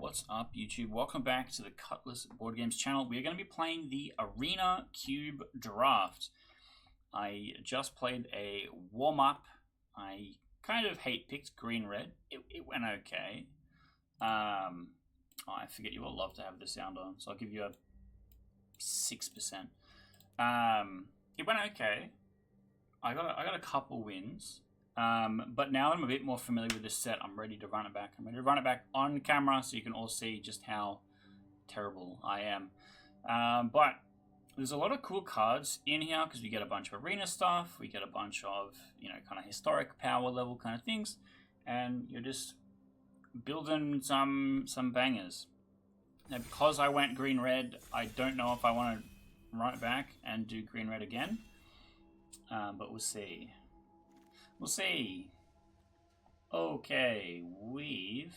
what's up YouTube? Welcome back to the Cutlass Board Games channel. We're going to be playing the Arena Cube Draft. I just played a warm-up. I kind of hate-picked green-red. It went okay. I forget you all love to have the sound on, so I'll give you a 6%. It went okay. I got a couple wins. But now I'm a bit more familiar with this set, I'm ready to run it back. I'm ready to run it back on camera so you can all see just how terrible I am. But there's a lot of cool cards in here because we get a bunch of arena stuff, we get a bunch of, kind of historic power level kind of things, and you're just building some bangers. Now, because I went green-red, I don't know if I want to run it back and do green-red again, but we'll see. We'll see. Okay, we've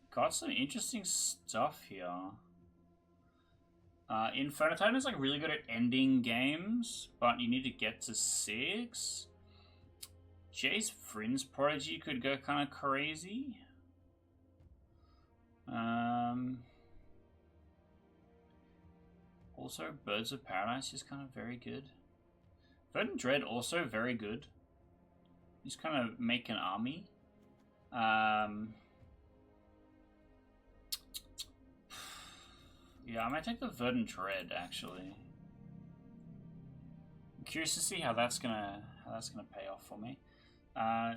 got some interesting stuff here. Inferno Titan is like really good at ending games, but you need to get to 6. Jace Vryn's Prodigy could go kind of crazy. Also, Birds of Paradise is kind of very good. Verdant Dread also very good. Just kind of make an army. Yeah, I might take the Verdant Dread actually. I'm curious to see how that's gonna pay off for me.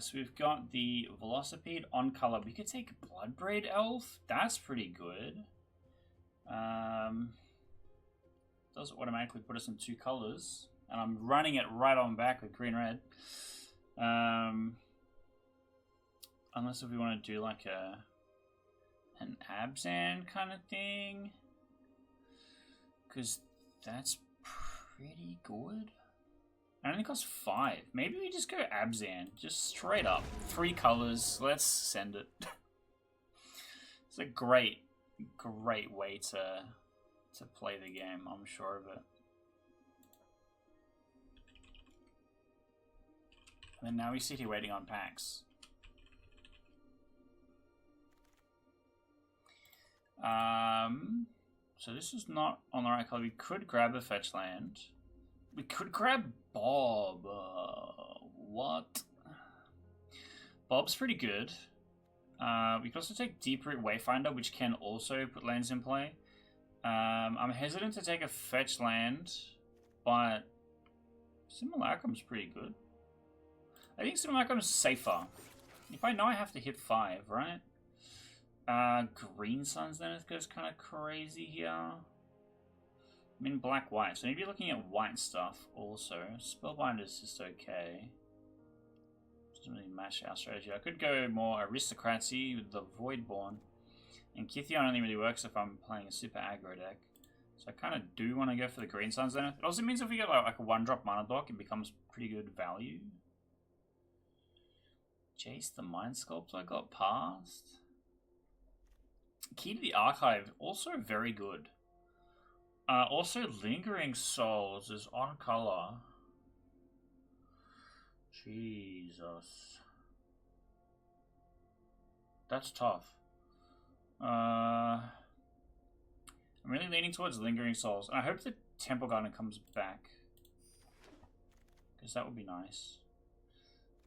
So we've got the Velocipede on color. We could take Bloodbraid Elf. That's pretty good. Does automatically put us in 2 colors, and I'm running it right on back with green-red. Unless if we want to do like an Abzan kind of thing, because that's pretty good. I only cost 5. Maybe we just go Abzan, just straight up 3 colors. Let's send it. It's a great way to play the game. I'm sure of it. And now we sit here waiting on packs. So this is not on the right color. We could grab a fetch land. We could grab Bob. What? Bob's pretty good. We could also take Deeproot Wayfinder, which can also put lands in play. I'm hesitant to take a fetch land, but Simulacrum's pretty good. I think Simulacrum's safer. If I know I have to hit 5, right? Green Sun's Zenith goes kind of crazy here. I mean, black-white, so maybe looking at white stuff also. Spellbinder's just okay. Doesn't really match our strategy. I could go more Aristocracy with the Voidborn. And Kithion only really works if I'm playing a super aggro deck. So I kind of do want to go for the Green Sun's Zenith. It also means if we get like a 1-drop mana block, it becomes pretty good value. Jace the Mind Sculptor got passed. Key to the Archive, also very good. Also, Lingering Souls is on color. Jesus. That's tough. I'm really leaning towards Lingering Souls. I hope the Temple Garden comes back, because that would be nice.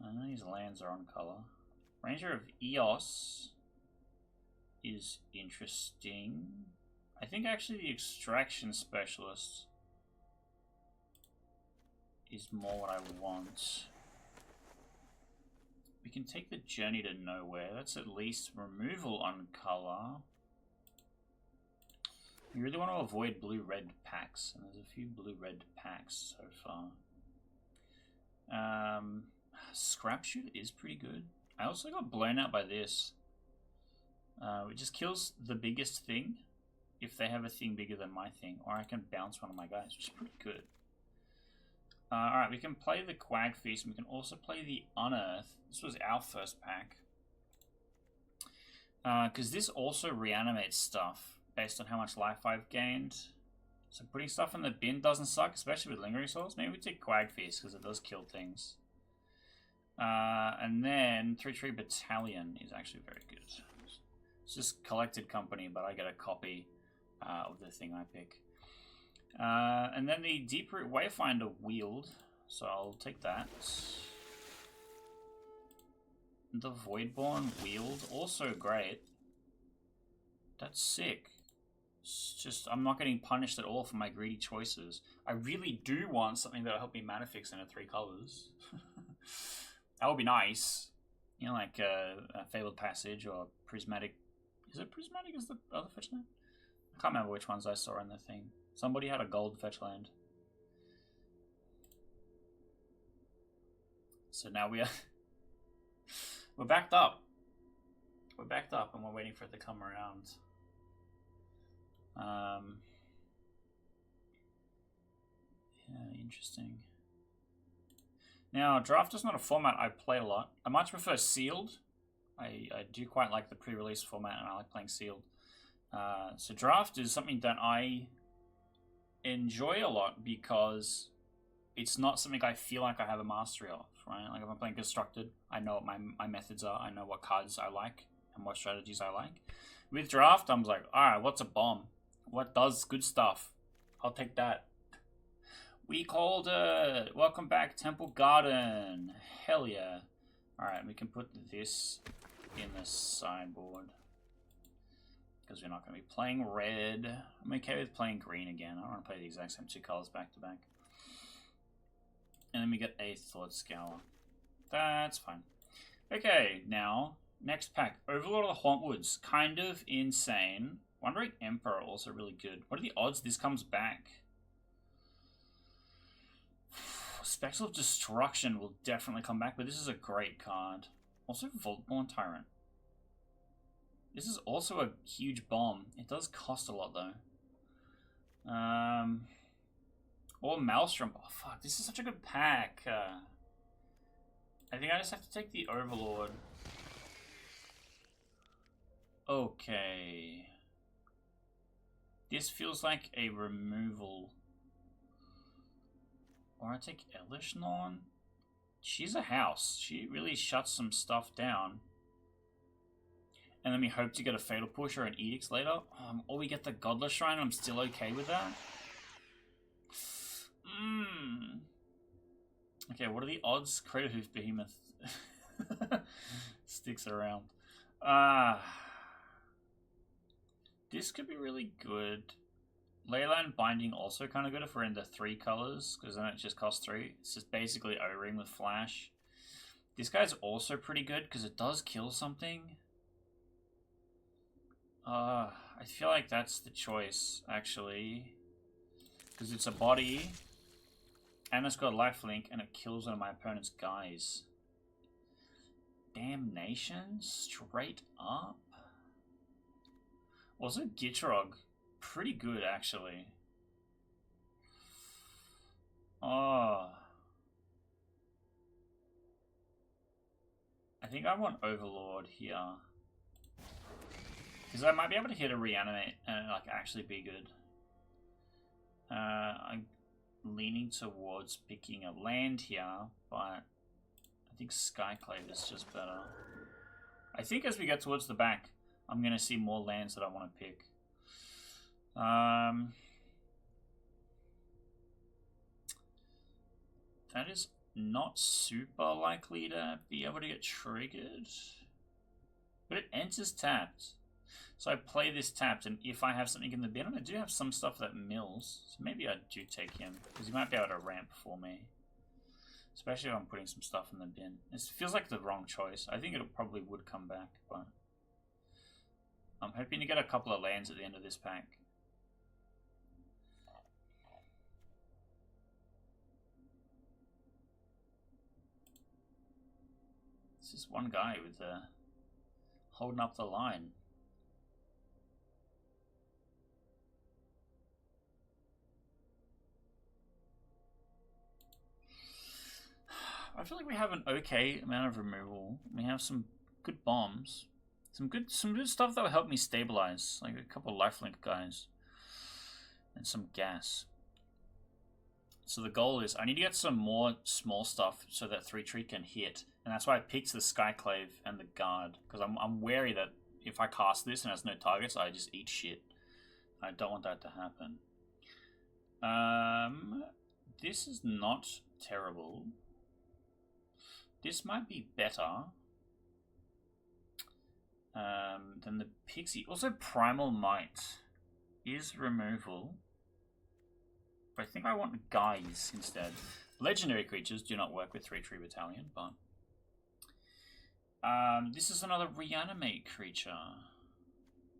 I know these lands are on color. Ranger of Eos is interesting. I think actually the Extraction Specialist is more what I want. We can take the Journey to Nowhere. That's at least removal on color. You really want to avoid blue-red packs, and there's a few blue-red packs so far. Scrapshoot is pretty good. I also got blown out by this. It just kills the biggest thing if they have a thing bigger than my thing, or I can bounce one of my guys, which is pretty good. Alright, we can play the Quag Feast, and we can also play the Unearth. This was our first pack. Because this also reanimates stuff based on how much life I've gained. So putting stuff in the bin doesn't suck, especially with Lingering Souls. Maybe we take Quag Feast, because it does kill things. And then 3-3 Battalion is actually very good. It's just collected company, but I get a copy of the thing I pick. And then the Deeproot Wayfinder Wield, so I'll take that. The Voidborn Wield, also great. That's sick. It's just, I'm not getting punished at all for my greedy choices. I really do want something that'll help me mana fix into 3 colors. That would be nice. You know, like a Fabled Passage or Prismatic. Is it Prismatic as the other fetch land? I can't remember which ones I saw in the thing. Somebody had a gold fetch land. So now we're backed up. We're backed up and we're waiting for it to come around. Yeah, interesting. Now, Draft is not a format I play a lot. I much prefer Sealed. I do quite like the pre-release format, and I like playing Sealed. So Draft is something that I enjoy a lot because it's not something I feel like I have a mastery of, right? Like if I'm playing Constructed, I know what my methods are. I know what cards I like and what strategies I like. With Draft, I'm like, alright, what's a bomb? What does good stuff? I'll take that. We called it. Welcome back, Temple Garden. Hell yeah. Alright, we can put this in the sideboard. Because we're not going to be playing red. I'm okay with playing green again. I don't want to play the exact same 2 colors back to back. And then we get a Thought Scour. That's fine. Okay, now, next pack. Overlord of the Hauntwoods. Kind of insane. Wandering Emperor, also really good. What are the odds this comes back? Spectral of Destruction will definitely come back, but this is a great card. Also, Voltborn Tyrant. This is also a huge bomb. It does cost a lot, though. Or Maelstrom. Oh, fuck. This is such a good pack. I think I just have to take the Overlord. Okay. This feels like a removal. Or I take Elish Norn. She's a house. She really shuts some stuff down. And then we hope to get a Fatal Push or an Edicts later. Or we get the Godless Shrine, and I'm still okay with that. Okay, what are the odds? Crater Hoof Behemoth sticks around. This could be really good. Leyline Binding also kind of good if we're in the 3 colors, because then it just costs 3. It's just basically O-Ring with Flash. This guy's also pretty good because it does kill something. I feel like that's the choice, actually. Because it's a body, and it's got lifelink, and it kills one of my opponent's guys. Damnation? Straight up? Also, Gitrog. Pretty good, actually. Oh. I think I want Overlord here. Because I might be able to hit a Reanimate and like actually be good. I'm leaning towards picking a land here, but I think Skyclave is just better. I think as we get towards the back, I'm going to see more lands that I want to pick. That is not super likely to be able to get triggered. But it enters tapped. So I play this tapped, and if I have something in the bin, and I do have some stuff that mills, so maybe I do take him, because he might be able to ramp for me. Especially if I'm putting some stuff in the bin. It feels like the wrong choice. I think it probably would come back, but I'm hoping to get a couple of lands at the end of this pack. It's just one guy with holding up the line. I feel like we have an okay amount of removal. We have some good bombs. Some good stuff that will help me stabilize. Like a couple of lifelink guys. And some gas. So the goal is I need to get some more small stuff so that 3-tree can hit. And that's why I picked the Skyclave and the Guard. Because I'm wary that if I cast this and has no targets, I just eat shit. I don't want that to happen. This is not terrible. This might be better than the Pixie. Also, Primal Might is removal. But I think I want Guys instead. Legendary creatures do not work with 3-tree Battalion, but... this is another Reanimate creature.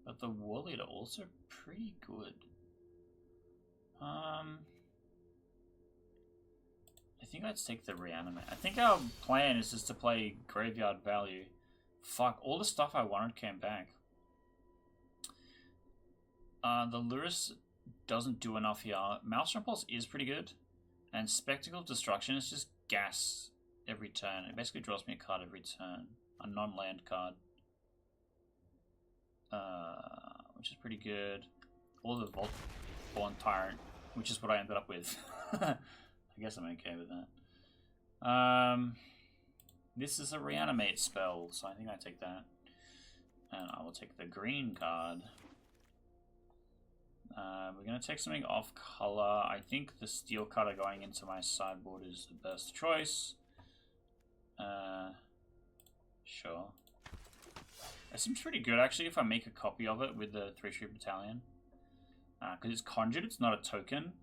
But the War Leader also pretty good. I think I'd take the Reanimate. I think our plan is just to play Graveyard Value. Fuck, all the stuff I wanted came back. The Lurrus doesn't do enough here. Maelstrom Pulse is pretty good. And Spectacle of Destruction is just gas every turn. It basically draws me a card every turn. A non-land card. Which is pretty good. Or the Vault-Born Tyrant, which is what I ended up with. I guess I'm okay with that. This is a Reanimate spell, so I think I take that. And I will take the green card. We're going to take something off color. I think the Steel Cutter going into my sideboard is the best choice. Sure. It seems pretty good, actually, if I make a copy of it with the 3-tree Battalion. Because it's conjured, it's not a token.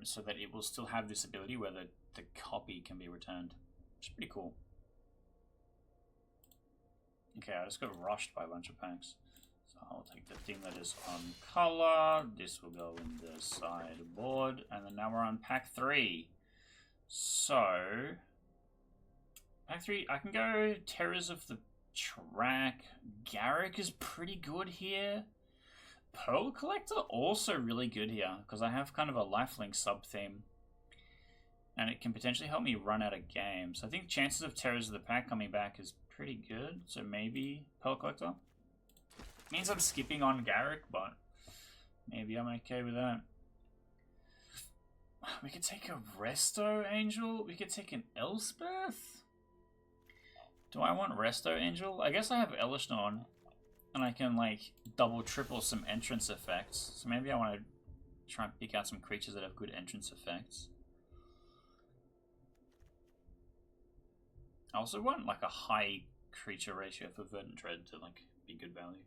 So that it will still have this ability where the copy can be returned. Which is pretty cool. Okay, I just got rushed by a bunch of packs. So I'll take the thing that is on color. This will go in the sideboard. And then now we're on pack 3. So... pack 3, I can go Terrors of the Track. Garruk is pretty good here. Pearl Collector also really good here, because I have kind of a lifelink sub-theme. And it can potentially help me run out of games. I think chances of Terrors of the Pack coming back is pretty good, so maybe Pearl Collector. Means I'm skipping on Garruk, but maybe I'm okay with that. We could take a Resto Angel. We could take an Elspeth. Do I want Resto Angel? I guess I have Elesh Norn, and I can like double triple some entrance effects. So maybe I want to try and pick out some creatures that have good entrance effects. I also want like a high creature ratio for Verdant Dread to like be good value,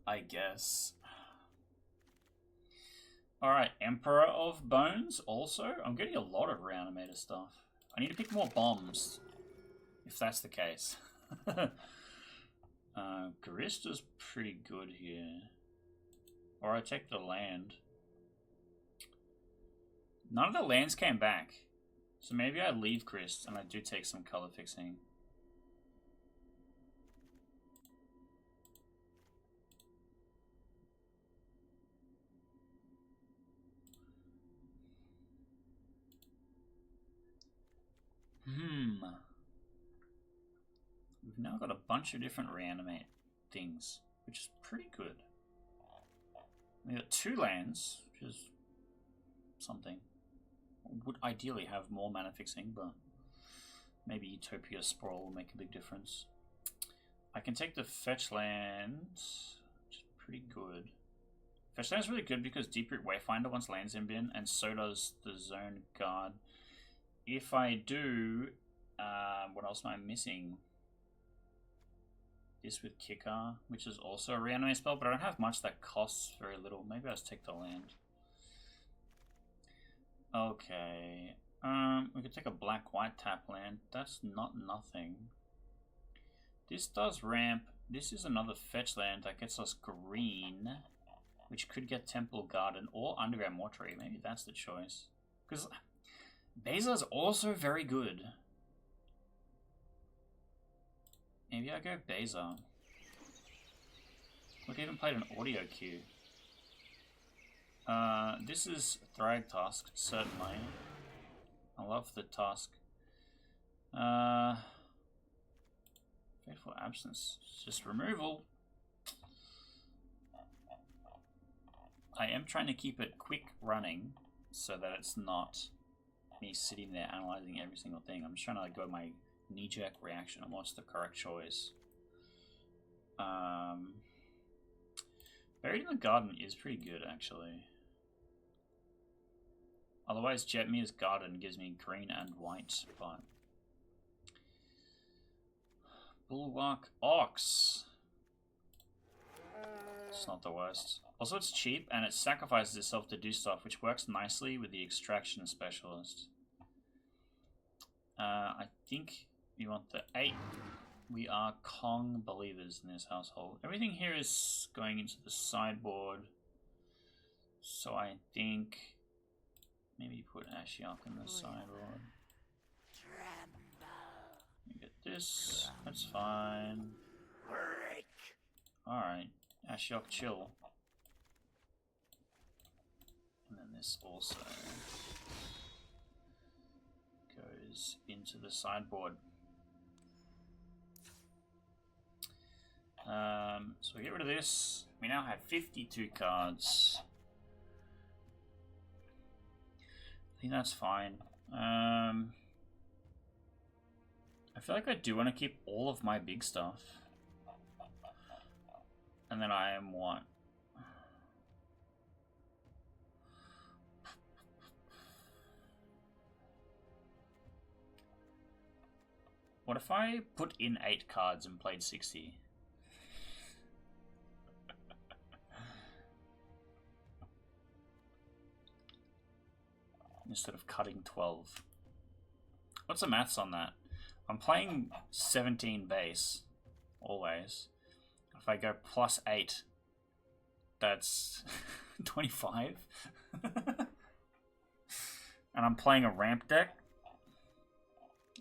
I guess. Alright, Emperor of Bones also. I'm getting a lot of Reanimator stuff. I need to pick more bombs, if that's the case. Grist is pretty good here. Or I take the land. None of the lands came back. So maybe I leave Grist and I do take some color fixing. We've now got a bunch of different Reanimate things, which is pretty good. We got 2 lands, which is something. Would ideally have more mana fixing, but maybe Utopia Sprawl will make a big difference. I can take the Fetch Land, which is pretty good. Fetch Land is really good because Deeproot Wayfinder wants lands in bin, and so does the Zone Guard. If I do, what else am I missing? This with Kicker, which is also a Reanimate spell, but I don't have much that costs very little. Maybe I'll just take the land. Okay. We could take a black-white tap land. That's not nothing. This does ramp. This is another fetch land that gets us green, which could get Temple Garden or Underground Mortuary. Maybe that's the choice. Because Beza is also very good. Maybe I go Beza. Look, I even played an audio cue. This is Thragtusk, certainly. I love the Tusk. Fateful Absence. It's just removal. I am trying to keep it quick running so that it's not me sitting there analyzing every single thing. I'm just trying to like, go my knee-jerk reaction on what's the correct choice. Buried in the Garden is pretty good, actually. Otherwise, Jetmir's Garden gives me green and white, but... Bulwark Ox. It's not the worst. Also, it's cheap, and it sacrifices itself to do stuff, which works nicely with the Extraction Specialist. I think we want the 8. We are Kong believers in this household. Everything here is going into the sideboard. So I think maybe put Ashiok in the sideboard. You get this. That's fine. Alright. Ashiok, chill. And then this also goes into the sideboard. So we get rid of this. We now have 52 cards. I think that's fine. I feel like I do want to keep all of my big stuff. And then I am what? What if I put in 8 cards and played 60? Instead of cutting 12. What's the maths on that? I'm playing 17 base, always. If I go plus 8, that's 25. And I'm playing a ramp deck.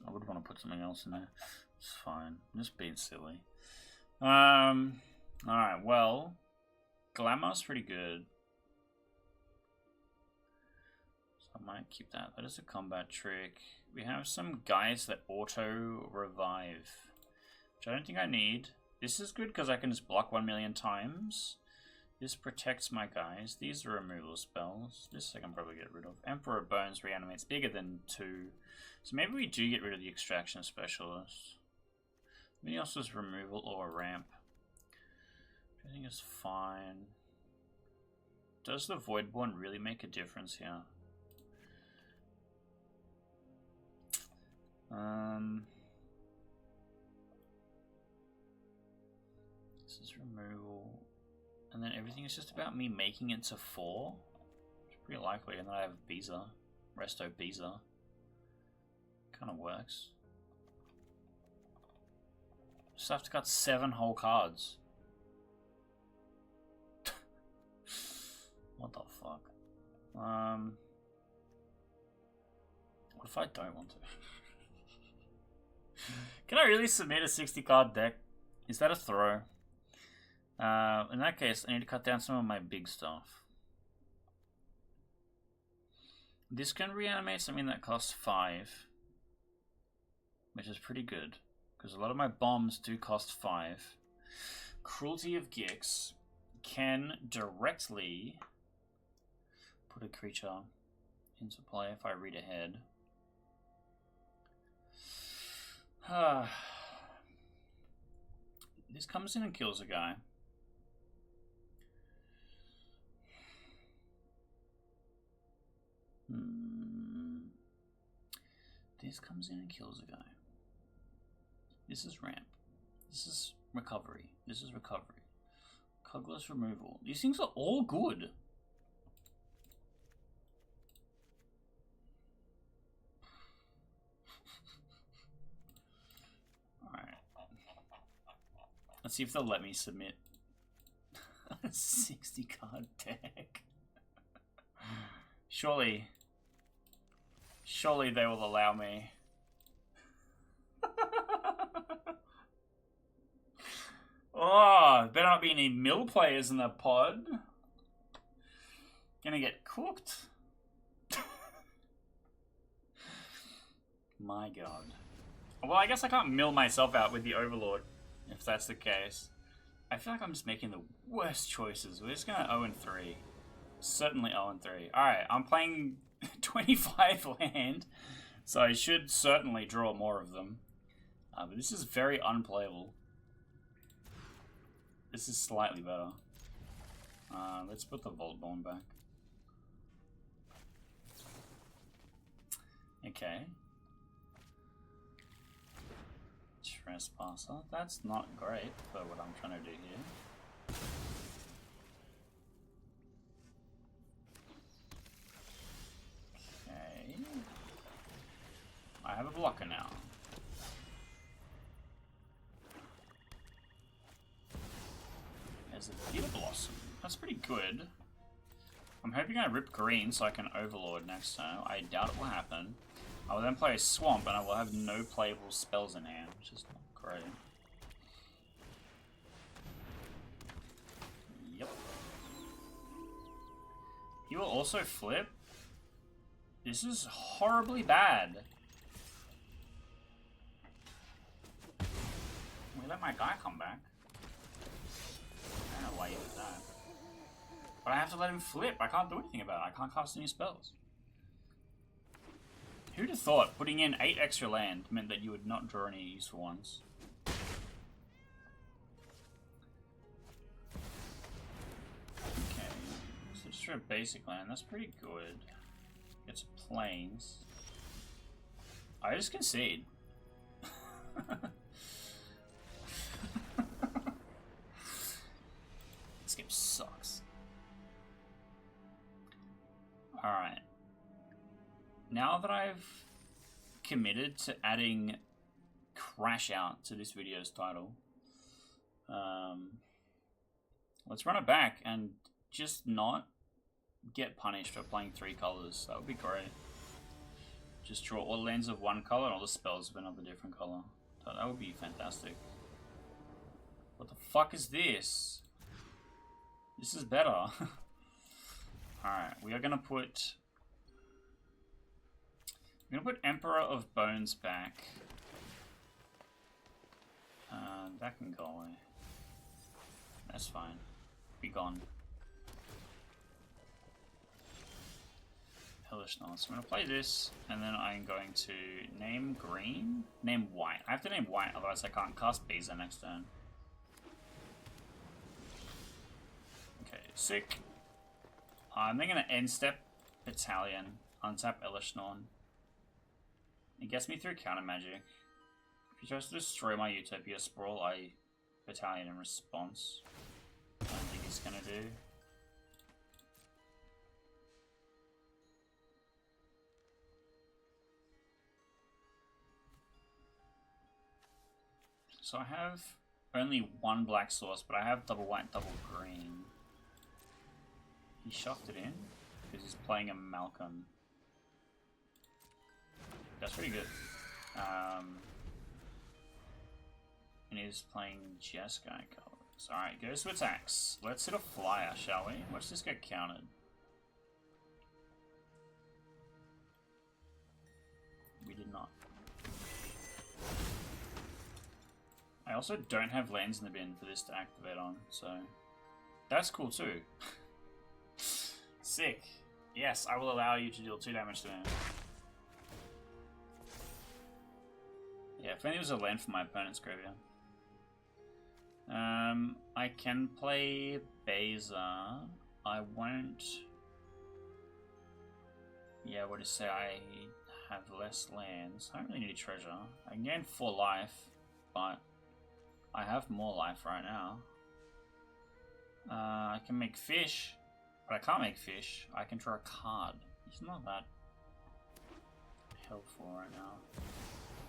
I would want to put something else in there. It's fine. I'm just being silly. Alright, well, Glamour's pretty good. I might keep that. That is a combat trick. We have some guys that auto-revive, which I don't think I need. This is good because I can just block 1,000,000 times. This protects my guys. These are removal spells. This I can probably get rid of. Emperor Bones reanimates bigger than 2. So maybe we do get rid of the Extraction Specialist. Maybe else is removal or a ramp. I think it's fine. Does the Voidborn really make a difference here? This is removal. And then everything is just about me making it to 4. It's pretty likely. And then I have Beezer. Resto Beezer. Kind of works. Just have to cut 7 whole cards. What the fuck? What if I don't want to? Can I really submit a 60 card deck? Is that a throw? In that case, I need to cut down some of my big stuff. This can reanimate something that costs 5, which is pretty good, because a lot of my bombs do cost 5. Cruelty of Gix can directly put a creature into play if I read ahead. This comes in and kills a guy. This comes in and kills a guy. This is ramp. This is recovery. This is recovery. Cogless removal. These things are all good. Alright. Let's see if they'll let me submit a 60 card deck. Surely they will allow me. Oh, better not be any mill players in the pod. Gonna get cooked. My god. Well, I guess I can't mill myself out with the Overlord, if that's the case. I feel like I'm just making the worst choices. We're just gonna 0-3. Certainly 0-3. Alright, I'm playing 25 land, so I should certainly draw more of them. But this is very unplayable. This is slightly better. Let's put the Voltborn back. Okay. Trespasser. That's not great for what I'm trying to do here. Okay. I have a blocker now. There's a Peter Blossom. That's pretty good. I'm hoping I rip green so I can Overlord next turn. I doubt it will happen. I will then play a Swamp and I will have no playable spells in hand, which is not great. Yep. He will also flip. This is horribly bad. We let my guy come back. I don't know why you did that. But I have to let him flip. I can't do anything about it. I can't cast any spells. Who'd have thought putting in 8 extra land meant that you would not draw any useful ones? Okay, so just for a basic land, that's pretty good. Get some plains. I just concede. This game sucks. Alright. Now that I've committed to adding Crash Out to this video's title, let's run it back and just not get punished for playing 3 colors. That would be great. Just draw all lands of one color and all the spells of another different color. That would be fantastic. What the fuck is this? This is better. Alright, we are gonna put... I'm gonna put Emperor of Bones back. That can go away. That's fine. Be gone. Hellish Knot. So I'm gonna play this, and then I'm going to name green, name white. I have to name white, otherwise I can't cast Beezer next turn. Okay, sick. I'm then gonna end step Battalion, untap Hellish Knot. It gets me through counter magic. If he tries to destroy my Utopia Sprawl, I Battalion in response. I don't think he's gonna do. So I have only one black source, but I have double white, double green. He shoved it in because he's playing a Malcolm. That's pretty good. And he's playing Jeskai colors. Alright, goes to attacks. Let's hit a flyer, shall we? Let's just get counted. We did not. I also don't have lands in the bin for this to activate on, so that's cool too. Sick. Yes, I will allow you to deal 2 damage to him. Yeah, if only there was a land for my opponent's graveyard. I can play Beezer. I won't... Yeah, what to say, I have less lands. I don't really need treasure. I can gain 4 life, but I have more life right now. I can make fish, but I can't make fish. I can draw a card. It's not that helpful right now.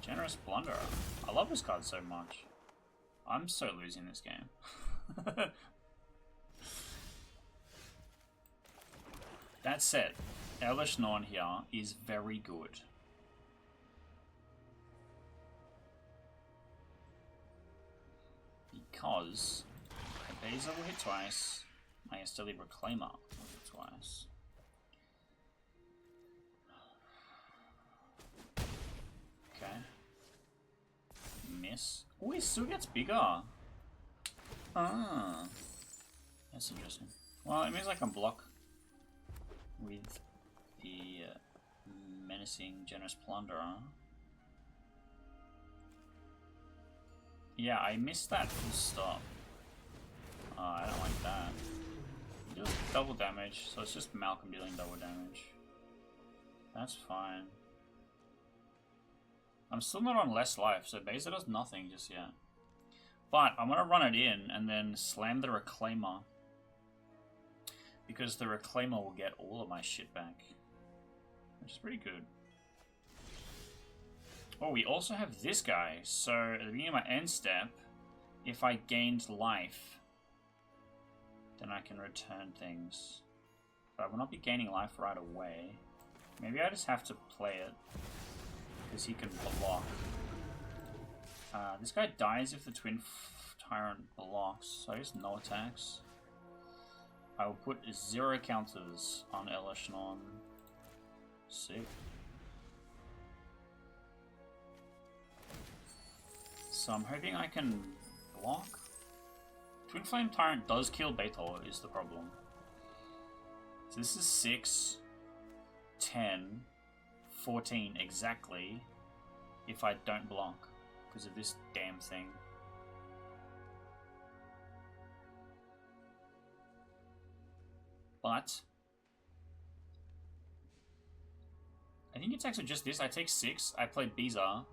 Generous Blunderer. I love this card so much. I'm so losing this game. That said, Hellish Knot here is very good. Because Beezer will hit twice, my Steely Reclaimer will hit twice. Okay. Miss. Oh, he still gets bigger. Ah. That's interesting. Well, it means I can block with the menacing Generous Plunderer. Yeah, I missed that full stop. double damage, so it's just Malcolm dealing double damage. That's fine. I'm still not on less life, so Beza does nothing just yet. But I'm going to run it in and then slam the Reclaimer. Because the Reclaimer will get all of my shit back. Which is pretty good. Oh, we also have this guy. So at the beginning of my end step, if I gained life, then I can return things. But I will not be gaining life right away. Maybe I just have to play it. Because he can block. This guy dies if the Twin Tyrant blocks, so I guess no attacks. I will put 0 counters on Elishnon. Sick. So I'm hoping I can block. Twin Flame Tyrant does kill Baator, is the problem. So this is 6, 10, 14 exactly if I don't block because of this damn thing. But I think it's actually just this. I take 6, I play Beza.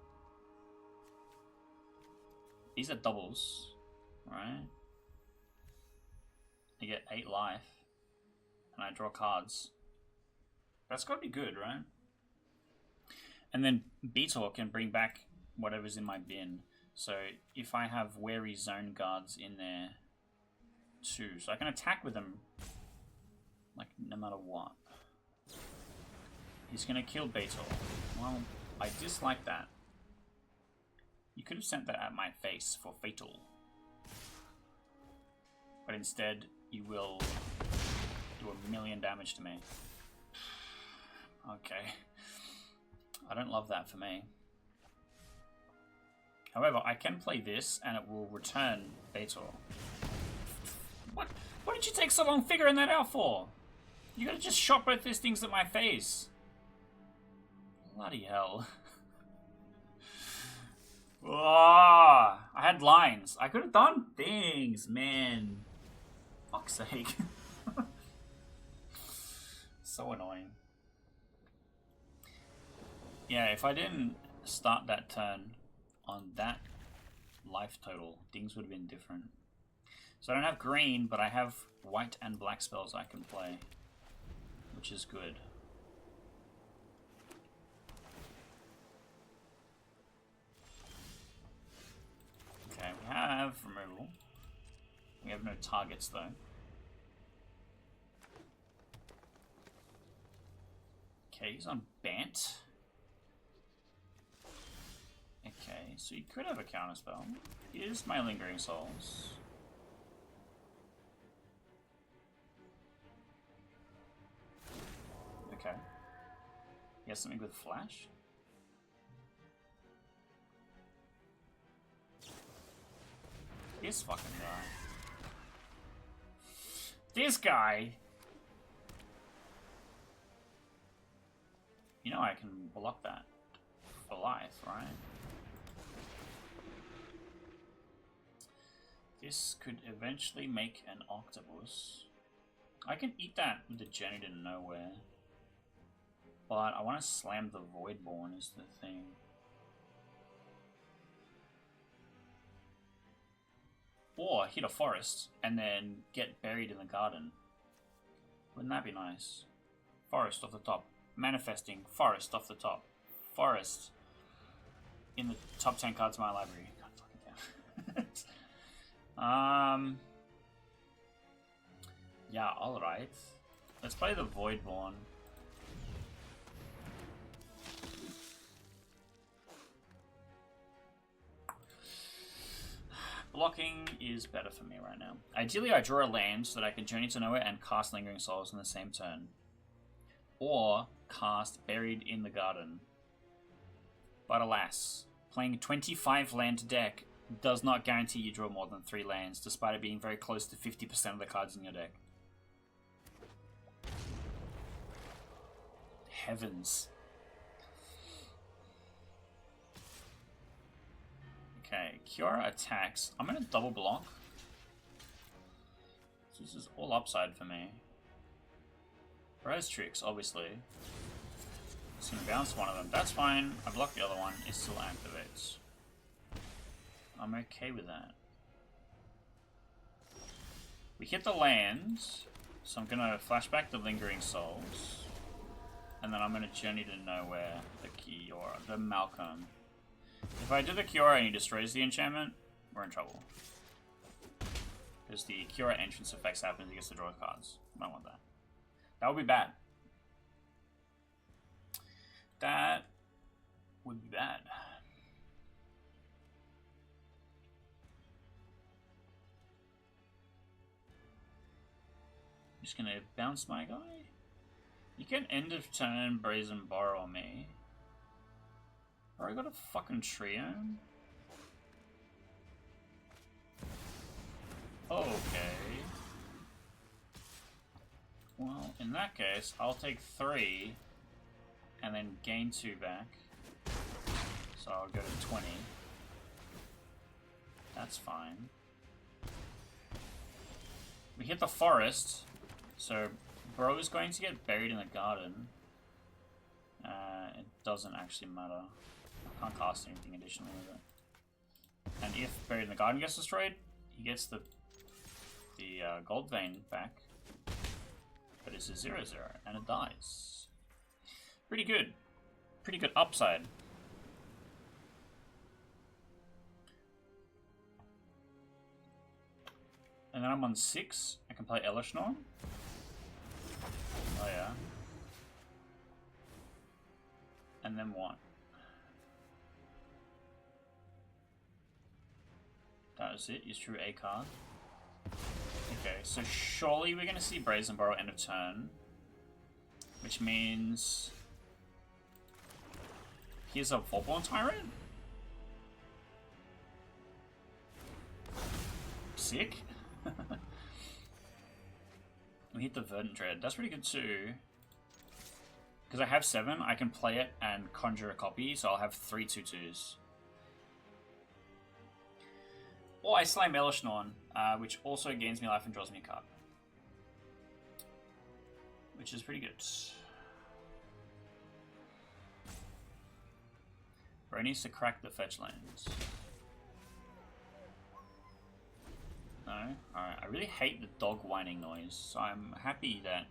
Beza doubles, right? I get 8 life and I draw cards. That's gotta be good, right? And then Baator can bring back whatever's in my bin. So if I have Wary Zone Guards in there too, so I can attack with them like no matter what. He's gonna kill Baator. Well, I dislike that. You could have sent that at my face for Fatal. But instead, you will do 1,000,000 damage to me. Okay. I don't love that for me. However, I can play this and it will return Baator. What did you take so long figuring that out for? You gotta just shot both these things at my face. Bloody hell. Oh, I had lines. I could have done things, man. Fuck's sake. So annoying. Yeah, if I didn't start that turn on that life total, things would have been different. So I don't have green, but I have white and black spells I can play, which is good. Okay, we have removal. We have no targets though. Okay, he's on Bant. Okay, so you could have a counterspell. Here's my Lingering Souls. Okay. He has something with Flash? This fucking guy. This guy! You know I can block that for life, right? This could eventually make an octopus. I can eat that with the Journey to Nowhere. But I want to slam the Voidborn is the thing. Or hit a forest and then get buried in the garden. Wouldn't that be nice? Forest off the top. Manifesting forest off the top. Forest in the top 10 cards of my library. God fucking damn. Yeah, alright. Let's play the Voidborn. Blocking is better for me right now. Ideally, I draw a land so that I can Journey to Nowhere and cast Lingering Souls in the same turn. Or cast Buried in the Garden. But alas, playing a 25 land deck does not guarantee you draw more than 3 lands, despite it being very close to 50% of the cards in your deck. Heavens. Okay, Kiora attacks. I'm going to double block. So this is all upside for me. Res tricks, obviously. It's gonna bounce one of them. That's fine. I blocked the other one. It still activates. I'm okay with that. We hit the lands, so I'm gonna flashback the Lingering Souls, and then I'm gonna Journey to Nowhere, the Kiora, the Malcolm. If I do the Kiora and he destroys the enchantment, we're in trouble. Because the Kiora entrance effects happen, he gets to draw cards. I don't want that. That would be bad. That would be bad. I'm just gonna bounce my guy. You can end of turn Brazen Borrow me. Or I got a fucking trio. Okay. Well, in that case, I'll take 3 and then gain 2 back. So I'll go to 20. That's fine. We hit the forest, so Bro is going to get buried in the garden. It doesn't actually matter. I can't cast anything additionally with it. And if buried in the garden gets destroyed, he gets the gold vein back. But it's a 0/0 and it dies. Pretty good. Pretty good upside. And then I'm on 6. I can play Elishnorn. Oh yeah. And then what? That was it. You drew a card. Okay, so surely we're going to see Brazen Borrow end of turn. Which means... here's a Volborn Tyrant? Sick. We hit the Verdant Dread. That's pretty good too. Because I have 7, I can play it and conjure a copy, so I'll have 3 2/2s. Or I slay Elishnorn, which also gains me life and draws me a card. Which is pretty good. Bro needs to crack the fetch lands. No? Alright, I really hate the dog whining noise, so I'm happy that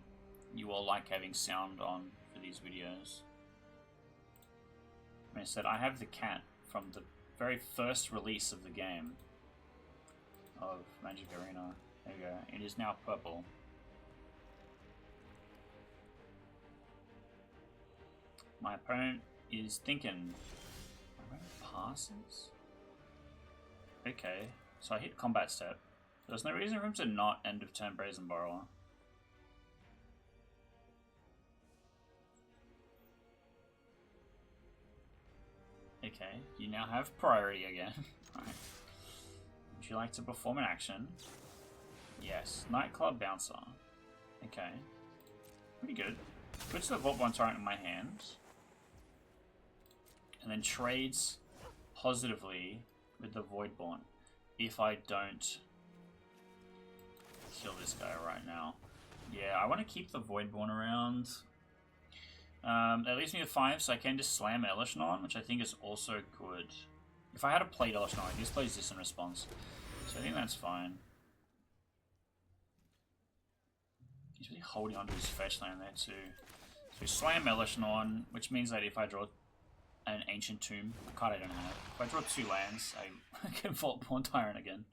you all like having sound on for these videos. I said, I have the cat from the very first release of the game of Magic Arena. There you go. It is now purple. My opponent is thinking, my opponent passes? Okay, so I hit combat step. There's no reason for him to not end of turn Brazen Borrower. Okay, you now have priority again. Right. Would you like to perform an action? Yes. Nightclub Bouncer. Okay. Pretty good. Puts the Volborn Tyrant in my hand. And then trades positively with the Voidborn. If I don't kill this guy right now. Yeah, I want to keep the Voidborn around. That leaves me with 5, so I can just slam Elishnorn, which I think is also good. If I had a played Elishnorn, I just plays this in response. So I think that's fine. He's really holding onto his fetch land there too. So we slam Elishnorn, which means that if I draw an Ancient Tomb, a card I don't have, if I draw 2 lands, I can Volborn Tyrant again.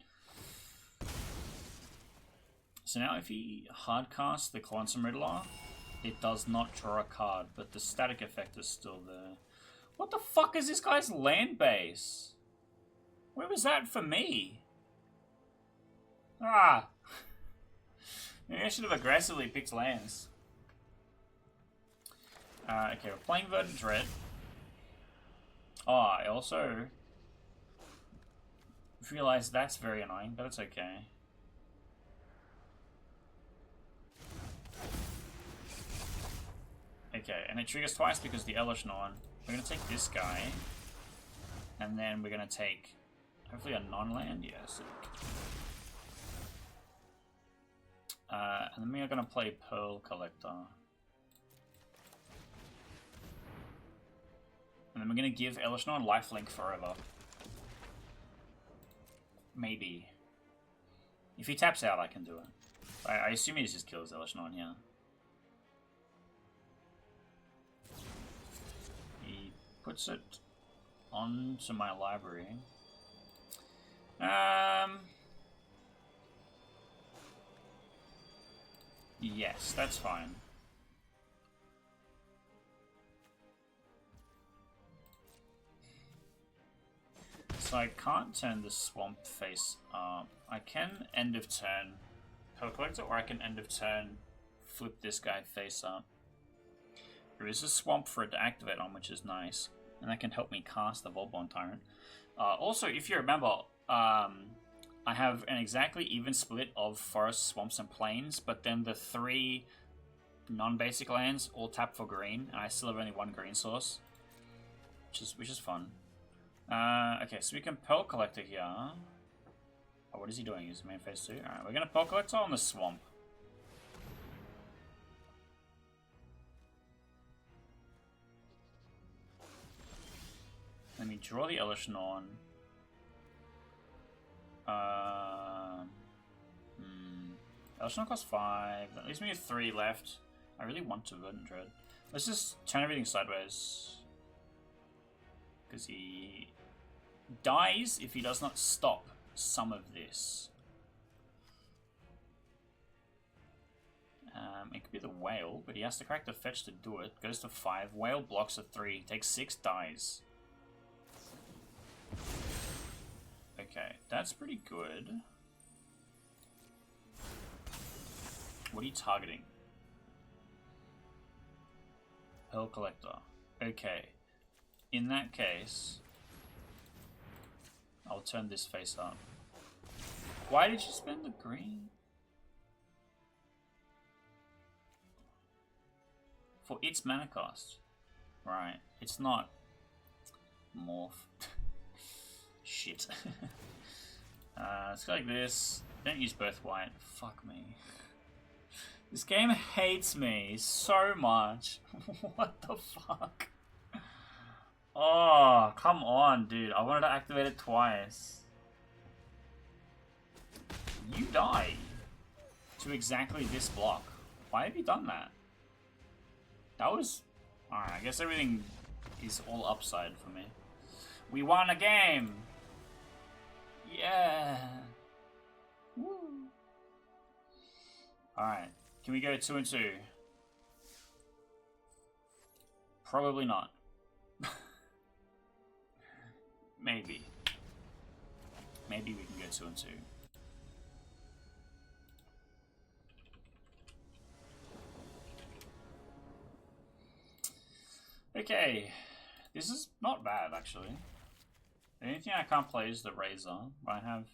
So now if he hardcasts the Quantum Riddler, it does not draw a card, but the static effect is still there. What the fuck is this guy's land base? Where was that for me? Ah! Maybe I should have aggressively picked lands. Okay, we're playing Verdant Dread. Oh, I also realized that's very annoying, but it's okay. Okay, and it triggers twice because the Elishnorn. We're going to take this guy, and then we're going to take, hopefully a non-land, yeah, sick. And then we are going to play Pearl Collector. And we're going to give Elishnorn lifelink forever. Maybe. If he taps out, I can do it. I assume he just kills Elishnorn here. He puts it onto my library. Yes, that's fine. So I can't turn the swamp face up. I can end of turn Pearl Collector, or I can end of turn flip this guy face up. There is a swamp for it to activate on, which is nice. And that can help me cast the Volborn Tyrant. Also, if you remember, I have an exactly even split of forests, swamps, and plains, but then the 3 non-basic lands all tap for green, and I still have only 1 green source, which is fun. Okay, so we can Pearl Collector here. Oh, what is he doing? Is main phase 2? Alright, we're gonna Pearl Collector on the swamp. Let me draw the Elishnorn. Elishnorn costs 5. That leaves me with 3 left. I really want to Verdant Dread. Let's just turn everything sideways. Because he dies if he does not stop some of this. It could be the Whale, but he has to crack the fetch to do it. Goes to 5. Whale blocks a 3. Takes 6, dies. Okay, that's pretty good. What are you targeting? Pearl Collector. Okay. In that case, I'll turn this face up. Why did you spend the green? For its mana cost. Right. It's not morph. Shit. Let's go like this. Don't use both white. Fuck me. This game hates me so much. What the fuck? Oh, come on, dude. I wanted to activate it twice. You die to exactly this block. Why have you done that? That was... Alright, I guess everything is all upside for me. We won a game! Yeah! Woo! Alright, can we go 2 and 2? Probably not. Maybe. Maybe we can go 2 and 2. Okay, this is not bad actually. The only thing I can't play is the Razor, but I have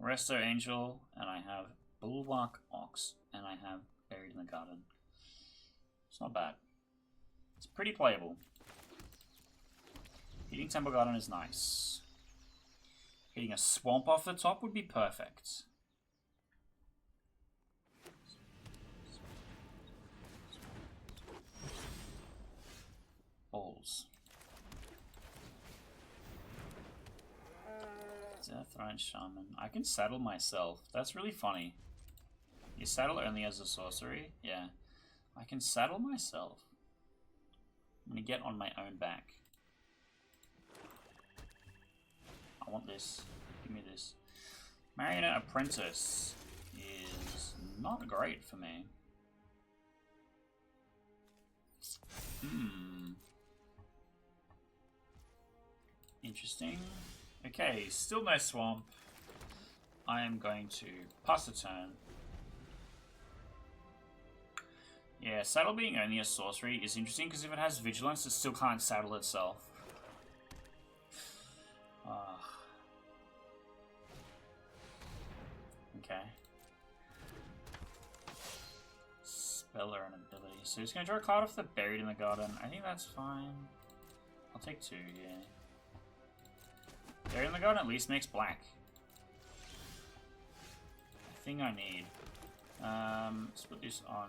Resto Angel, and I have Bulwark Ox, and I have Buried in the Garden. It's not bad. It's pretty playable. Hitting Temple Garden is nice. Hitting a Swamp off the top would be perfect. Balls. Deathrite Shaman. I can saddle myself. That's really funny. You saddle only as a sorcery? Yeah. I can saddle myself. I'm gonna get on my own back. I want this. Give me this. Marionette Apprentice is not great for me. Interesting. Okay, still no swamp. I am going to pass the turn. Yeah, saddle being only a sorcery is interesting because if it has vigilance, it still can't saddle itself. Okay. Speller and ability. So he's going to draw a card off the Buried in the Garden. I think that's fine. I'll take 2, yeah. Buried in the Garden at least makes black. The thing I need. Let's put this on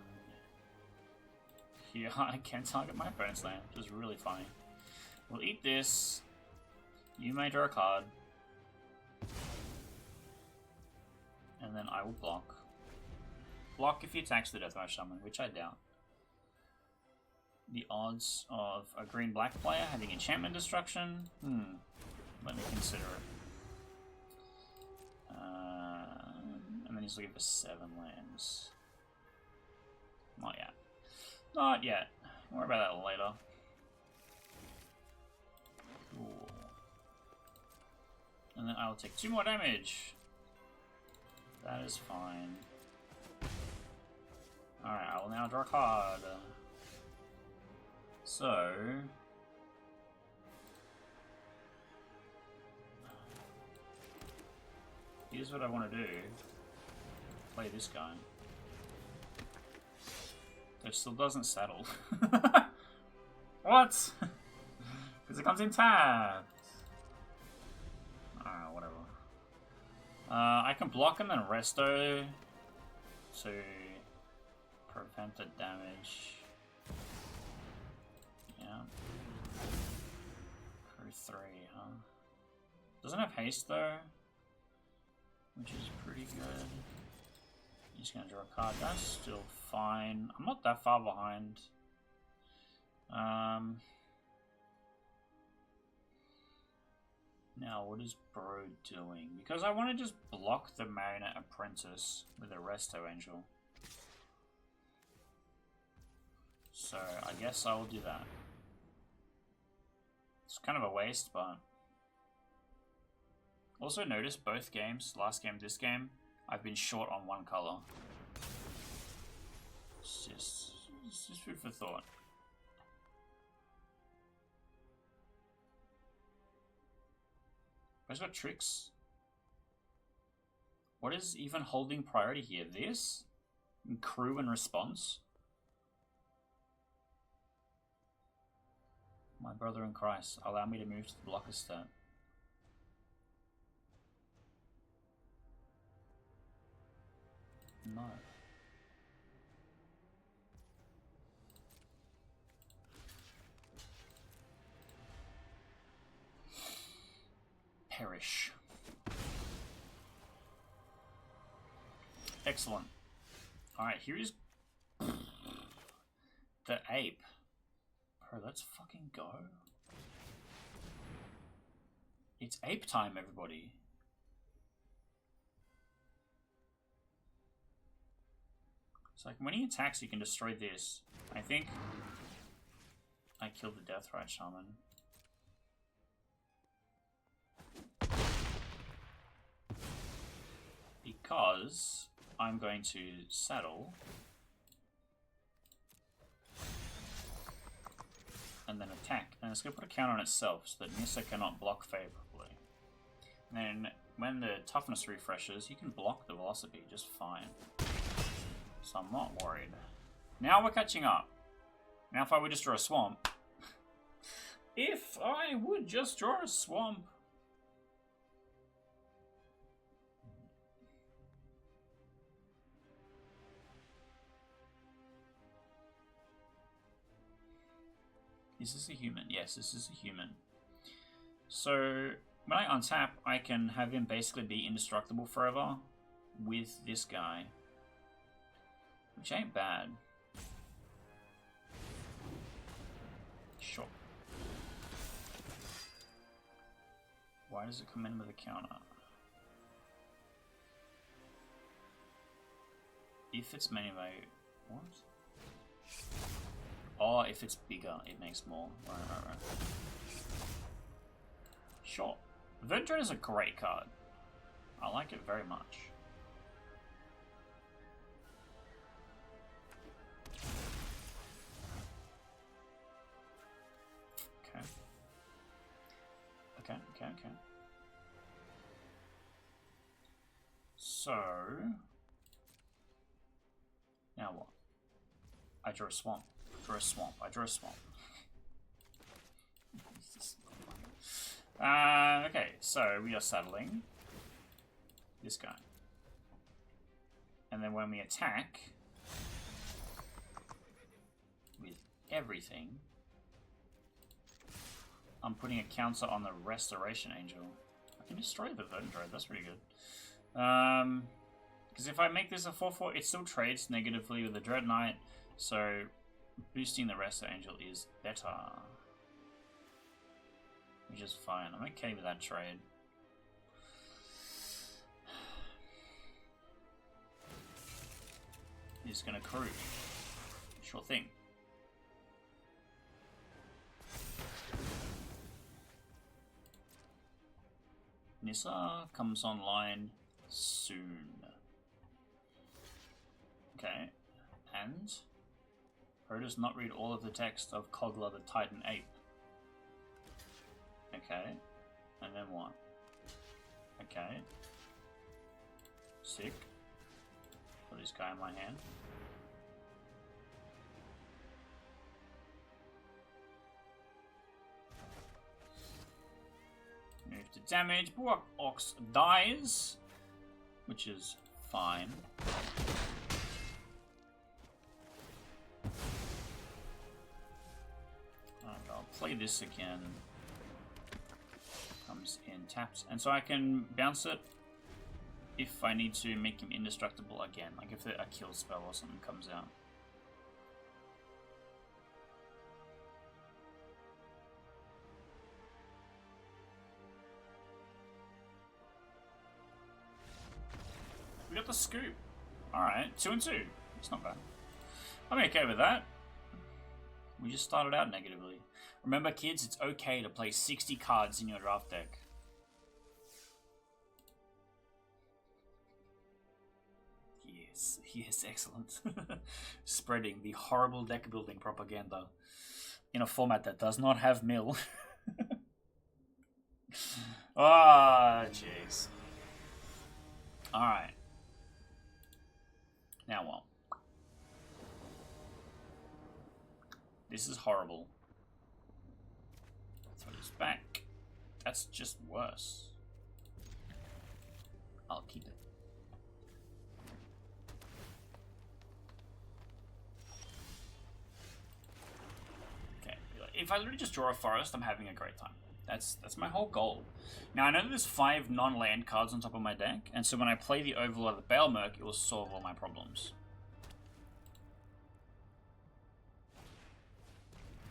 here. I can target my opponent's land, which is really funny. We'll eat this. You may draw a card. And then I will block. Block if he attacks the Deathmatch Shaman, which I doubt. The odds of a green-black player having enchantment destruction? Let me consider it. And then he's looking for 7 lands. Not yet. Not yet. We'll worry about that later. Cool. And then I will take 2 more damage. That is fine. Alright, I will now draw a card. So... here's what I want to do. Play this guy. That still doesn't settle. What? Because it comes in tapped. Alright, whatever. I can block and then resto to prevent the damage. Yeah. Crew 3, huh? Doesn't have haste though, which is pretty good. He's gonna draw a card. That's still fine. I'm not that far behind. Now, what is Bro doing? Because I want to just block the Marionette Apprentice with a Resto Angel. So, I guess I will do that. It's kind of a waste, but... also notice both games, last game, this game, I've been short on one color. It's just food for thought. I've got tricks. What is even holding priority here? This? And crew and response? My brother in Christ, allow me to move to the blocker stat. No. Perish. Excellent. Alright, here is the ape. Bro, let's fucking go. It's ape time, everybody. It's like when he attacks, you can destroy this. I think I killed the Deathrite Shaman. Because I'm going to saddle and then attack, and it's going to put a counter on itself so that Nissa cannot block favorably. And then when the toughness refreshes, you can block the velocity just fine. So I'm not worried. Now we're catching up. Now if I would just draw a swamp. If I would just draw a swamp. Is this a human? Yes, this is a human. So, when I untap, I can have him basically be indestructible forever with this guy. Which ain't bad. Sure. Why does it come in with a counter? If it's many by... what? Oh, if it's bigger, it makes more. Right. Sure. Verdread is a great card. I like it very much. Okay. So... now what? I draw a swamp. I draw a swamp. Okay, so we are saddling this guy. And then when we attack with everything, I'm putting a counter on the Restoration Angel. I can destroy the Verdant Dread, that's pretty good. Because if I make this a 4-4, it still trades negatively with the Dread Knight, so boosting the Rest Angel is better. Which is fine. I'm okay with that trade. He's gonna crew. Sure thing. Nissa comes online soon. Okay. And Pro does not read all of the text of Kogla the Titan Ape. Okay. And then what? Okay. Sick. Put this guy in my hand. Move to damage. Bork Ox dies, which is fine. And I'll play this again. Comes in taps, and so I can bounce it if I need to make him indestructible again, like if a kill spell or something comes out. We got the scoop. Alright, 2 and 2. It's not bad. I'm okay with that. We just started out negatively. Remember, kids, it's okay to play 60 cards in your draft deck. Yes, yes, excellent. Spreading the horrible deck building propaganda in a format that does not have mill. Ah, jeez. Alright. Now what? This is horrible. Throw this back. That's just worse. I'll keep it. Okay. If I literally just draw a forest, I'm having a great time. That's my whole goal. Now I know that there's 5 non-land cards on top of my deck, and so when I play the Overlord of the Baelmerc, it will solve all my problems.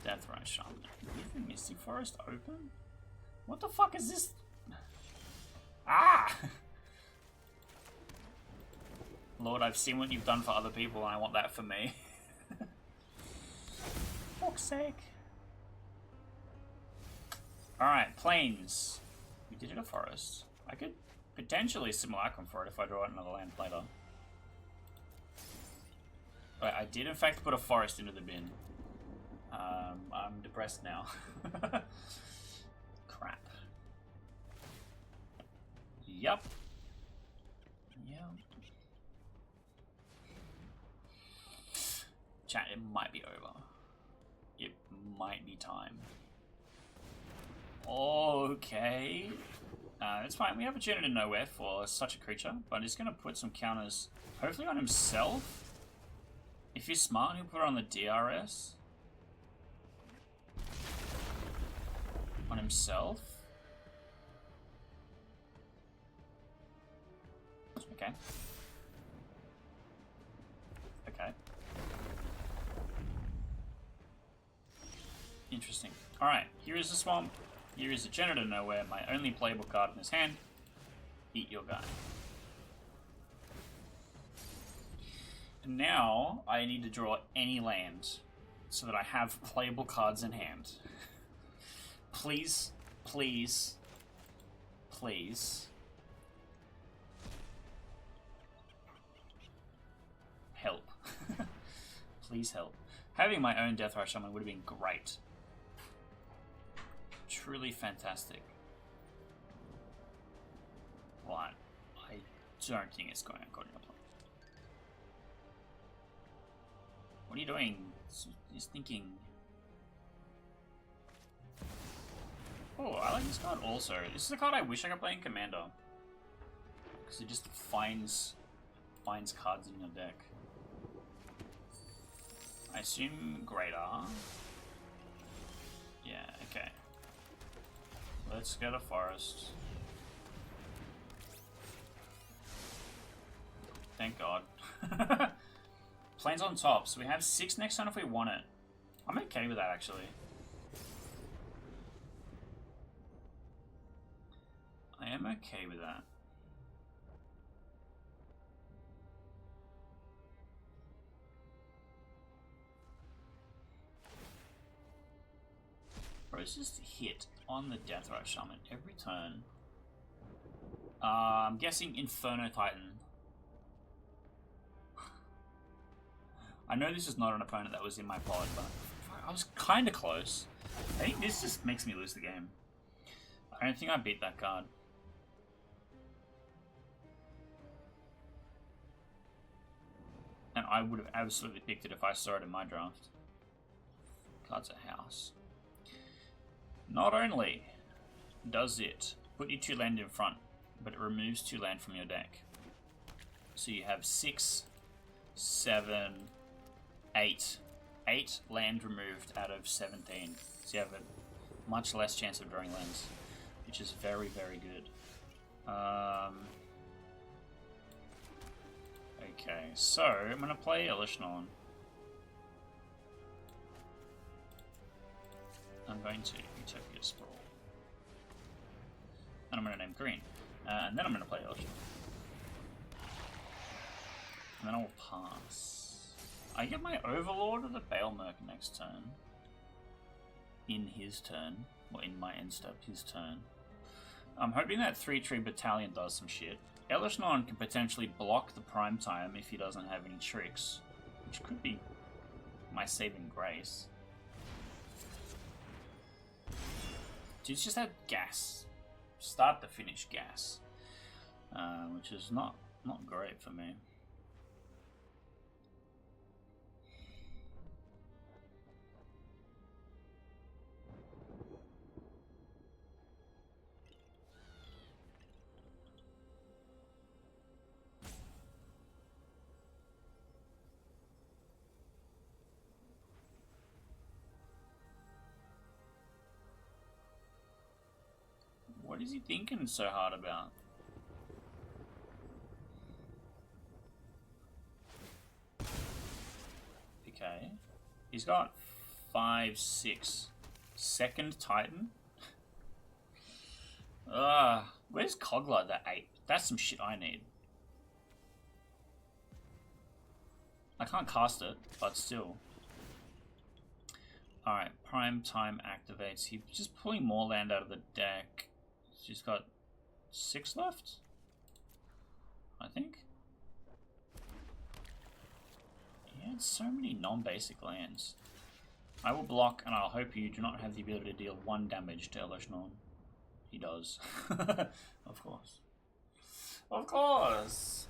Deathrise Shaman. Leave the Misty Forest open? What the fuck is this? Ah! Lord, I've seen what you've done for other people, and I want that for me. Fuck's sake. Alright, Plains. We did it a forest. I could potentially Simulacrum for it if I draw out another land later. But I did in fact put a forest into the bin. I'm depressed now. Crap. Yup. Yep. Chat, it might be over. It might be time. Okay. It's fine. We have a Journey to Nowhere for such a creature, but he's going to put some counters, hopefully on himself. If he's smart, he'll put it on the DRS. On himself. Okay. Okay. Interesting. Alright, here is the swamp. Here is the Journey to Nowhere, my only playable card in his hand. Eat your guy. And now I need to draw any land so that I have playable cards in hand. Please, please, please. Help. Please help. Having my own Deathrise Shaman would have been great. Truly fantastic. But I don't think it's going according to plan. What are you doing? He's thinking. Oh, I like this card also. This is a card I wish I could play in Commander. Because it just finds cards in your deck. I assume Greater. Yeah, okay. Let's get a forest. Thank God. Plains on top, so we have 6 next turn if we want it. I'm okay with that, actually. I am okay with that. Bro's just hit on the Deathrite Shaman every turn. I'm guessing Inferno Titan. I know this is not an opponent that was in my pod, but I was kind of close. I think this just makes me lose the game. I don't think I beat that card. And I would have absolutely picked it if I saw it in my draft. Cards a house. Not only does it put you 2 land in front, but it removes 2 land from your deck. So you have 6, 7, 8. 8 land removed out of 17. So you have a much less chance of drawing lands, which is very, very good. Okay, so I'm going to play Elishnorn. I'm going to Utopia Sprawl. And I'm going to name green. And then I'm going to play Elishnorn. And then I will pass. I get my Overlord of the Baelmerk next turn. In his turn. Or in my end step, his turn. I'm hoping that 3-tree Battalion does some shit. Elishnorn can potentially block the Prime Time if he doesn't have any tricks. Which could be my saving grace. Dude's just had gas. Start to finish gas. Which is not great for me. What is he thinking so hard about? Okay. He's got 5, 6. Second Titan? Where's Kogla, the 8? That's some shit I need. I can't cast it, but still. Alright, Prime Time activates. He's just pulling more land out of the deck. She's got 6 left, I think. He had so many non-basic lands. I will block, and I'll hope you do not have the ability to deal 1 damage to Elishnorn. He does. Of course. Of course!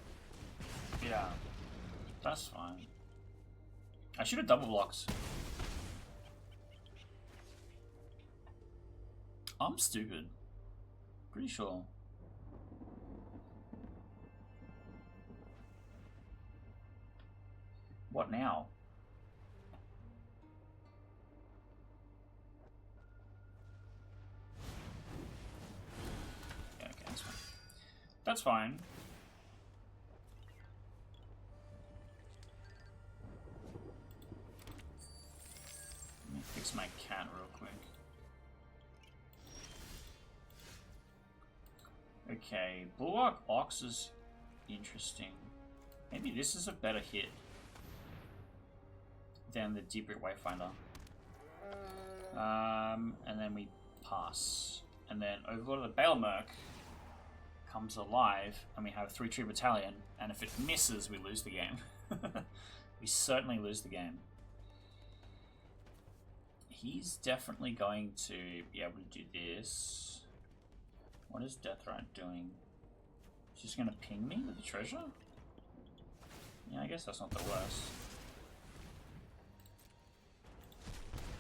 Yeah. That's fine. I should have double blocked. I'm stupid. Pretty sure. What now? Yeah, okay, that's fine. That's fine. Let me fix my cat real quick. Okay, Bulwark Ox is interesting. Maybe this is a better hit than the Deep Root Wayfinder. And then we pass. And then Overlord of the Baelmerk comes alive, and we have 3-tree Battalion, and if it misses, we lose the game. We certainly lose the game. He's definitely going to be able to do this. What is Deathrite doing? Is just gonna ping me with the treasure? Yeah, I guess that's not the worst.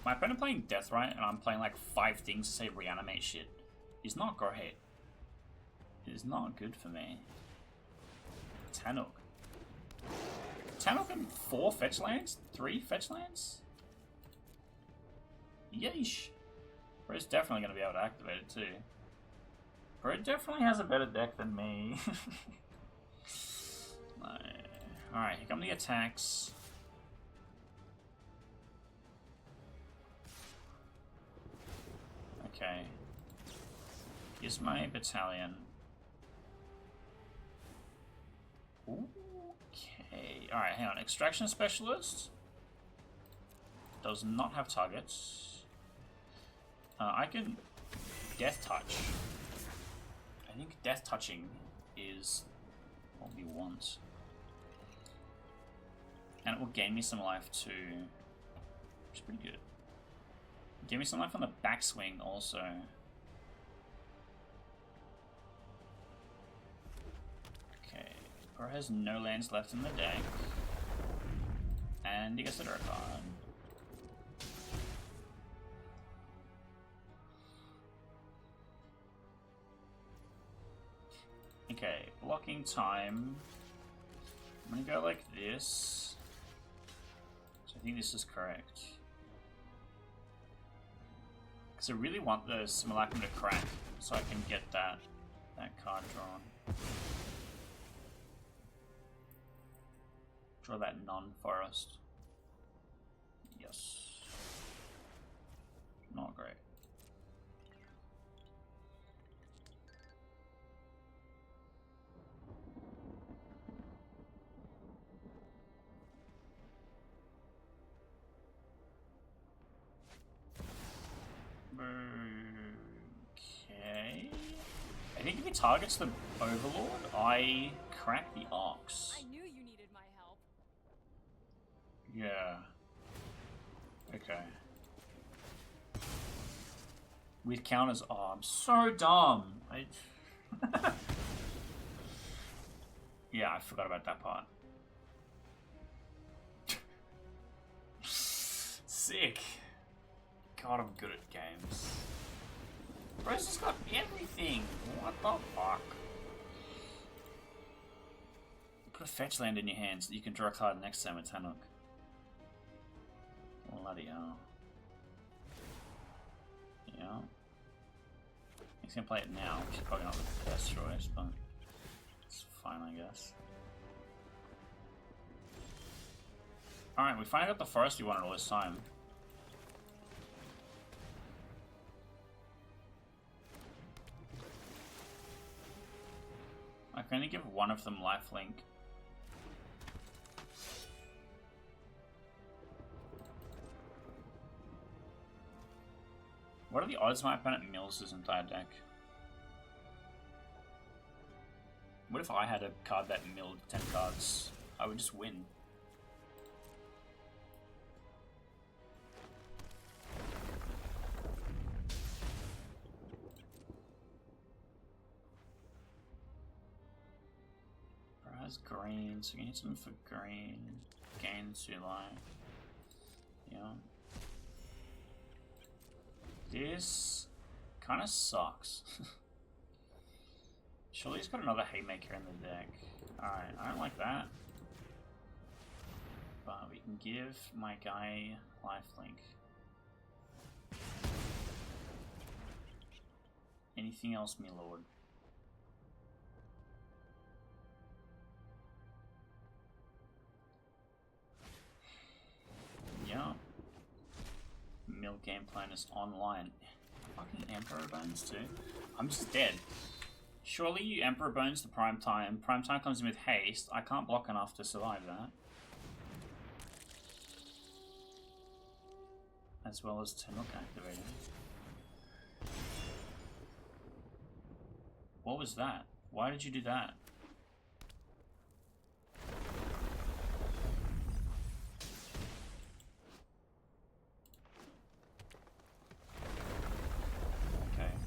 My opponent playing Deathrite and I'm playing like 5 things to say reanimate shit is not great. It is not good for me. Tanuk. Tanuk and 4 fetch lands? 3 fetch lands? Yeesh. Bro's definitely going to be able to activate it too. Bro definitely has a better deck than me. No. Alright, here come the attacks. Okay. Here's my battalion. Okay. Alright, hang on. Extraction Specialist does not have targets. I can Death Touch. I think Death Touching is what we want. And it will gain me some life too, which is pretty good. Give me some life on the backswing also. Okay, Bro has no lands left in the deck. And he gets a draw card. Okay, blocking time. I'm gonna go like this. So I think this is correct. Because I really want the Simulacrum to crack so I can get that card drawn. Draw that non-forest. Yes. Not great. Okay. I think if he targets the Overlord, I crack the Ox. I knew you needed my help. Yeah. Okay. With counters, oh, I'm so dumb. Yeah, I forgot about that part. Sick. God, I'm good at games. Bro's just got everything. What the fuck? Put a fetch land in your hands so that you can draw a card next time with Tanuk. Bloody hell. Yeah. He's gonna play it now, which is probably not the best choice, but it's fine, I guess. Alright, we finally got the forest we wanted all this time. I can only give one of them lifelink. What are the odds my opponent mills his entire deck? What if I had a card that milled 10 cards? I would just win. Green, so we need something for green. Gain 2 life. Yeah. This kind of sucks. Surely he's got another Haymaker in the deck. Alright, I don't like that. But we can give my guy lifelink. Anything else, me lord? Yeah. Mill game plan is online. Fucking Emperor Bones too. I'm just dead. Surely you Emperor Bones the Prime Time. Prime Time comes in with haste. I can't block enough to survive that. As well as Tanuk activating. What was that? Why did you do that?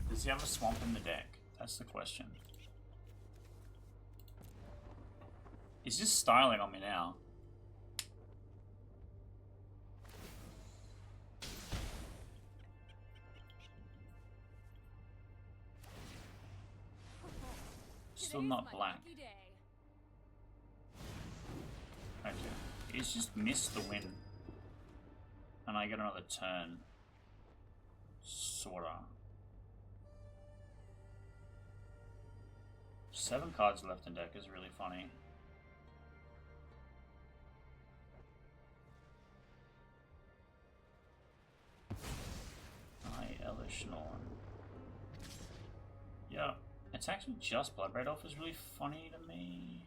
Does he have a swamp in the deck? That's the question. He's just styling on me now. Still not black. Okay. He's just missed the win. And I get another turn. Sorta. 7 cards left in deck is really funny. Elesh Norn. Yeah, it's actually just Bloodbraid Elf is really funny to me.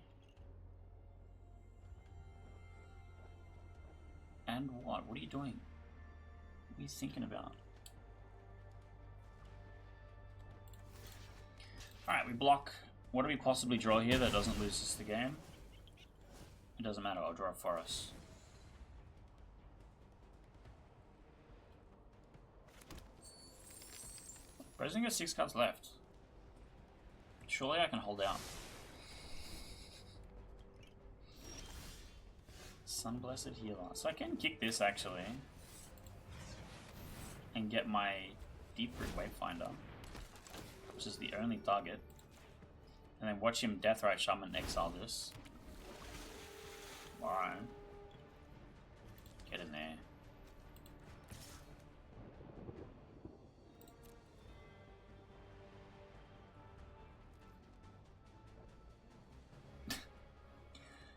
And what? What are you doing? What are you thinking about? Alright, we block. What do we possibly draw here that doesn't lose us the game? It doesn't matter, I'll draw it for us. President got 6 cards left. Surely I can hold out. Sunblessed Healer. So I can kick this actually. And get my Deeproot Wavefinder. Which is the only target. And then watch him Deathrite Shaman exile this. Alright. Get in there.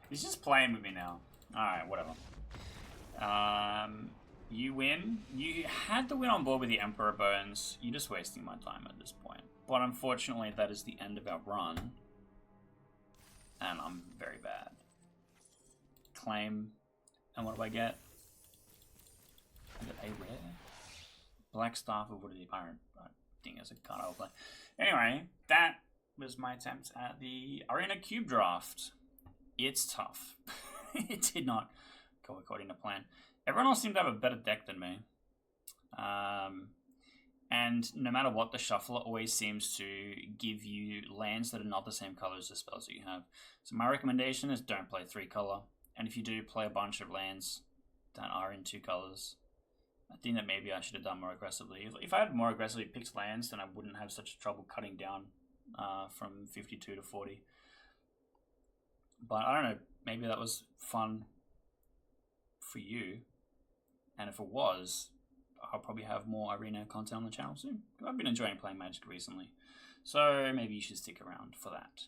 He's just playing with me now. Alright, whatever. You win. You had to win on board with the Emperor Bones. You're just wasting my time at this point. But unfortunately, that is the end of our run. And I'm very bad. Claim. And what do I get? I get a rare. Black Staff of Wood of the Iron. I think it's a card I'll play. Anyway, that was my attempt at the Arena Cube Draft. It's tough. It did not go according to plan. Everyone else seemed to have a better deck than me. And no matter what, the Shuffler always seems to give you lands that are not the same color as the spells that you have. So my recommendation is don't play 3 color. And if you do, play a bunch of lands that are in 2 colors. I think that maybe I should have done more aggressively. If I had more aggressively picked lands, then I wouldn't have such trouble cutting down from 52 to 40. But I don't know, maybe that was fun for you. And if it was, I'll probably have more Arena content on the channel soon. I've been enjoying playing Magic recently. So maybe you should stick around for that.